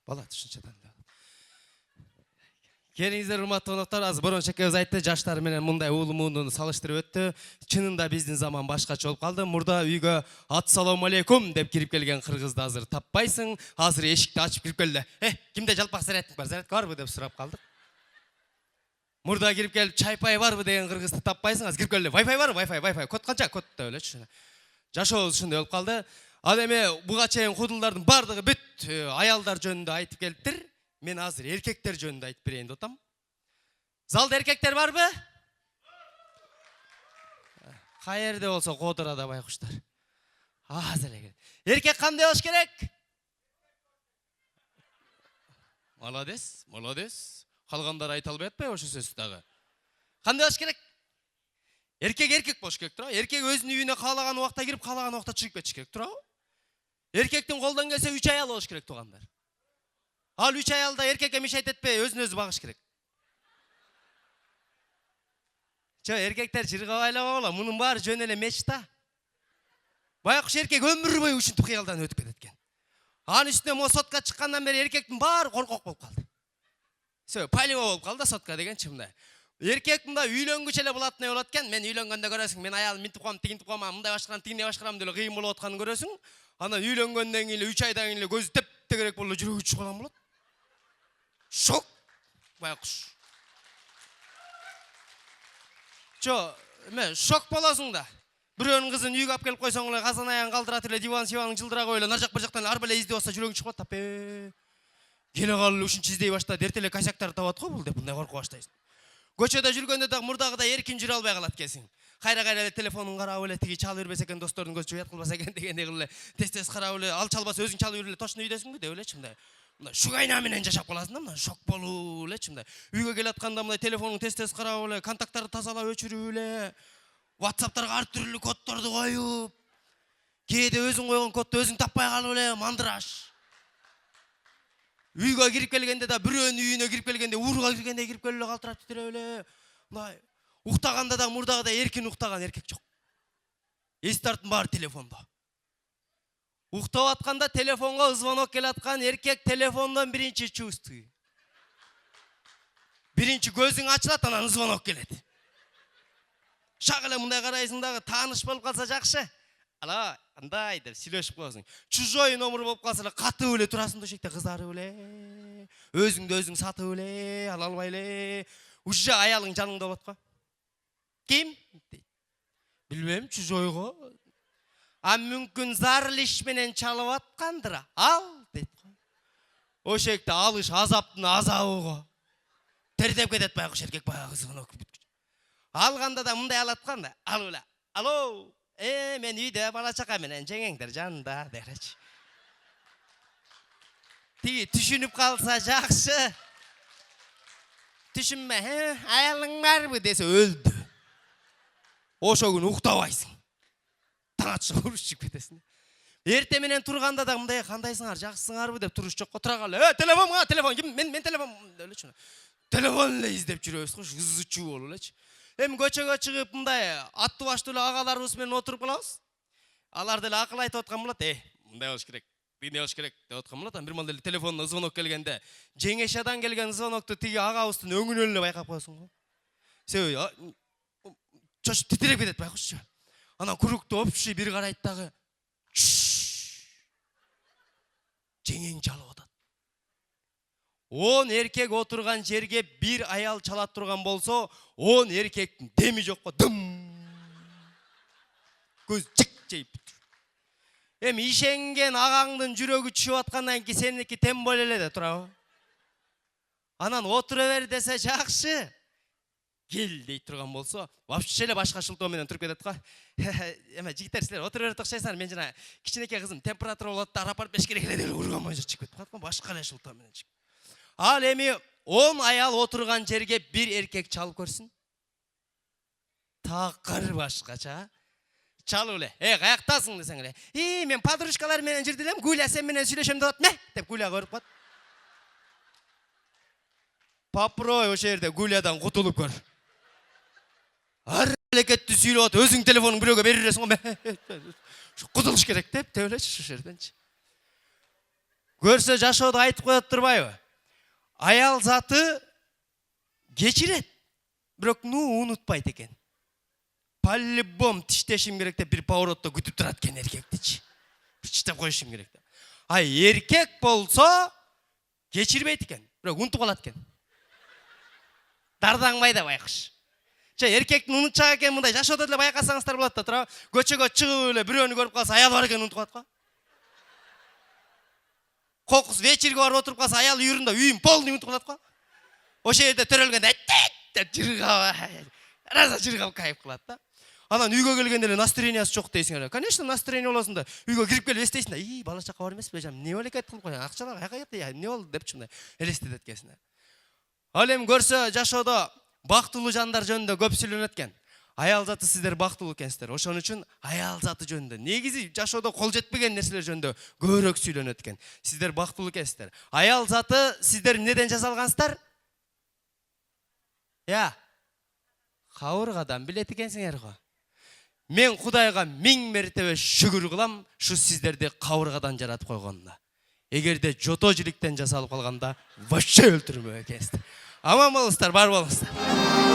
Болады үшіншіден. Келіңіздер, урматтуу коноктор, азыр Борон Шекебиз айтты, жаштар менен мындай улуу-муундуну салыштырып өттү. Чынында биздин заман башкача болуп калды. Мурда үйгө "Ассаламу алейкум" деп кирип келген кыргызды азыр таппайсың. Азыр эшикти ачып кирип келди. Кимде жалпак зарядник бар? Зарядка барбы деп сурап калдык. Мурда кирип келип, "Чай-пай барбы" деген кыргызды таппайсың. Азыр кирип келди. "Wi-Fi барбы? Wi-Fi. Код канча?" Код деп элечи. Жашообуз ушундай болуп калды. Ал эми буга чейин кудулдардын бардыгы бүт аялдар жөнүндө айтып келиптир. Мен азыр эркектер жөнүндө айтып берейин деп атам. Залда эркектер барбы? Каерде болсо кодурада байкуштар. Азыр эле. Эркек кандай болуш керек? Молодец. Калгандар айта албай атпайбы ошо сөздү дагы? Кандай болуш керек? Эркек болуш керек, туурабы? Эркек өзүнүн үйүнө каалаган убакта кирип, каалаган убакта чыгып кетиш керек, туурабы? Эркектин колдон келсе 3 аял болуш керек, туугандар. Ал 3 аялда эркекке мешайт этпей, өзүн өзү багыш керек. Эркектер жыргабайлап алгыла, мунун баары жөн эле мечта. Байкуш эркек өмүр бою ушинтип кыялдан өтүп кетет экен. Анын үстүнө мо сотка чыккандан бери эркектин баары коркок болуп калды. Палево болуп калды сотка дегенчи мындай. Эркек мындай үйлөнгүчө эле булатный болот экен. Мен үйлөнгөндө көрөсүң, мен аялым минтип коем, тигинтип коем, мындай башкарам, тигиндей башкарам деп кыйын болуп атканын көрөсүң. Анан үйлөнгөндөн кийин 3 айдан кийин көзү тептегерек болуп жүрөгү чыгып калган болот. Шок. Байкуш. Мен шок болосуң да. Бирөөнүн кызын үйгө алып келип койсоң эле, казан аягын калтыратып эле, диван-сиванын жылдыра коюп эле, нар жак бир жактан ар беле издеп атса жүрөгүң чыгып калат. Келе калып ушунча издей баштады, эртеле косяктарды табат го бул деп мындай коркуп баштайсың. Көчөдө жүргөндө да мурдагыдай эркин жүрө албай калат экенсиң. Кайра эле телефонун карап эле, тиги чалып бербесе экен, достордун көзү жуят кылбаса экен дегендей кылып эле, тез карап эле, ал чалбаса өзүң чалып берип эле, точно үйдөсүңбү деп элечи мындай. Мындай шугайна менен жашап каласың да, мындай шок болуп элечи мындай. Үйгө келатканда мындай телефонун тез карап эле, контакттарды тазалап өчүрүп эле, WhatsApp'тарга ар түрлүү коддорду коюп, кээде өзүң койгон кодду өзүң таппай калып эле, мандыраш. Үйгө кирип келгенде да бирөөнүн үйүнө кирип келгенде, ууруга киргендей кирип келип эле калтырап титиреп эле. Мындай уктаганда да мурдагыдай эркин уктаган эркек жок. Эстардын баары телефондо. Уктап атканда телефонго звонок келаткан эркек телефондон биринчи чувствуй. Биринчи көзүң ачылат, анан звонок келет. Шак эле мындай карайсың дагы, тааныш болуп калса жакшы. Ала, андай деп сүйлөшүп коесуң. Чужой номер болуп калса эле катып эле турасың төшөктө кызарып эле. Өзүңдү өзүң сатып эле, ала албай эле. Уже аялың жаныңда болот го. Ким? Билбейм, чужойго. Мүмкүн зарлиш менен чалып аткандыр. Ал дейт го. Ошекте алыш азаптын азабы го. Тердеп кетет байкуш эркек баягы звонок. Алганда да мындай алаткан да. Алып эле. Алло, мен үйдө бала чака менен жеңеңдер жанында дегенчи. Тиги түшүнүп калса жакшы. Түшүнмө, аялың барбы десе өлдү. Ошо күнү уктабайсың. Таң атышка уруш чыгып кетесиң. Эрте менен турганда да мындай кандайсыңар, жакшысыңарбы деп туруш жокко тура калып, телефон, мен телефон элечи. Телефон эле издеп жүрөбүз го, ызычуу болуп элечи. Эми көчөгө чыгып мындай атты баштуу эле агаларыбыз менен отуруп калабыз. Алар деле акыл айтып аткан болот, мындай болуш керек, мындай болуш керек деп аткан болот. Бир мал деле телефонуна звонок келгенде, Жеңешадан келген звонокту тиги агабыздын өңүнөн эле байкап коесуң го. Себеби чочуп титиреп кетет байкушчу. Анан курукту общий бир карайт дагы. Жеңең чалып атат. 10 эркек отурган жерге бир аял чала турган болсо, 10 эркектин деми жок го. Дым. Көз жейп. Эми ишенген агаңдын жүрөгү чүйүп аткандан кийин сеники тем боло эле да турабы? Анан отура бер десе жакшы. Кел дейт турган болсо, вообще эле башка шылтоо менен туруп кетет го. Эме жигиттер силер отура берип токшойсуңар, мен жана кичинекей кызым температура болот да, апарып бериш керек эле деп урган боюнча чыгып кетип калат, башка эле шылтоо менен чыгып. Ал эми 10 аял отурган жерге бир эркек чалып көрсүн. Такыр башкача. Чалып эле, каяктасың десең эле. Мен подружкалар менен жүрдүм элем, Гуля сен менен сүйлөшөм деп атат, деп Гуля көрүп калат. Попробуй ошо жерде Гулядан кутулуп көр. Ар аракетти сүйлөп атып, өзүң телефонуң бирөөгө бере бересиң го. Кутулуш керек деп элечи ошо жерденчи. Көрсө жашоодо айтып коет турбайбы? Аял заты кечирет, бирок унутпайт экен. По-любому тиштешим керек деп бир поворотто күтүп турат экен эркектичи. Тиштеп коюшум керек деп. А эркек болсо кечирбейт экен, бирок унутуп калат экен. Дардаңбай да байкуш. Эркектин унутчак экен, мындай жашоодо деле байкасаңыздар болот да, туурабы? Көчөгө чыгып эле бирөөнү көрүп калса, аял бар экенин унутуп калат го. Кокус вечерге барып отуруп калса, аял үйүрүндө үйүм полный унутуп калат го. Ошол жерде төрөлгөндө деп жыргап кайып кылат да. Анан үйгө келгенде эле настроениясы жок дейсиң. Конечно, настроение болосуң да, үйгө кирип келип эстейсиң да, бала чака бар эмес беле, эмне болот кылып коюн, акчалар каяка кетти, эмне болду деп чындай элестетет экенсиң. Ал эми көрсө жашоодо бактылуу жандар жөнүндө көп сүйлөнөт экен. Аял заты сиздер бактылуу экенсиздер. Ошон үчүн аял заты жөнүндө, негизи жашоодо кол жетпеген нерселер жөнүндө көбүрөөк сүйлөнөт экен. Сиздер бактылуу экенсиздер. Аял заты сиздер эмнеден жасалгансыздар? Кабыргадан билет экенсиңер го. Мен Кудайга 1000 мертебе шүгүр кылам, шу сиздерди кабыргадан жаратып койгонуна. Эгерде жото жиликтен жасалып калганда, вообще өлтүрмөк экенсиздер. Аман болуңуздар, бар болуңуздар.